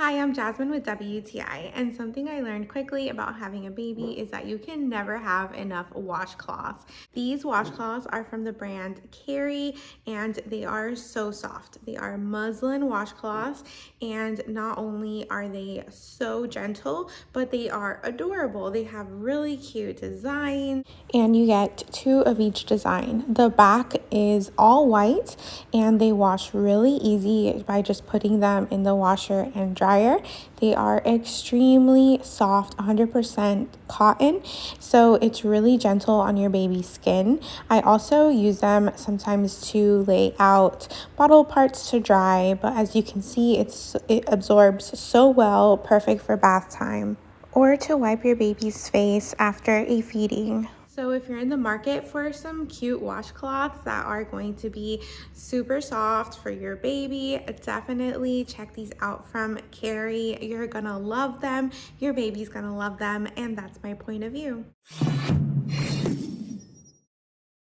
Hi, I'm Jasmine with WTI, and something I learned quickly about having a baby is that you can never have enough washcloths. These washcloths are from the brand Caiery, and they are so soft. They are muslin washcloths, and not only are they so gentle, but they are adorable. They have really cute designs, and you get two of each design. The back is all white, and they wash really easy by just putting them in the washer and dryer. They are extremely soft, 100% cotton, so it's really gentle on your baby's skin. I also use them sometimes to lay out bottle parts to dry, but as you can see, it absorbs so well, perfect for bath time or to wipe your baby's face after a feeding. So if you're in the market for some cute washcloths that are going to be super soft for your baby, definitely check these out from Caiery. You're gonna love them, your baby's gonna love them, and that's my point of view.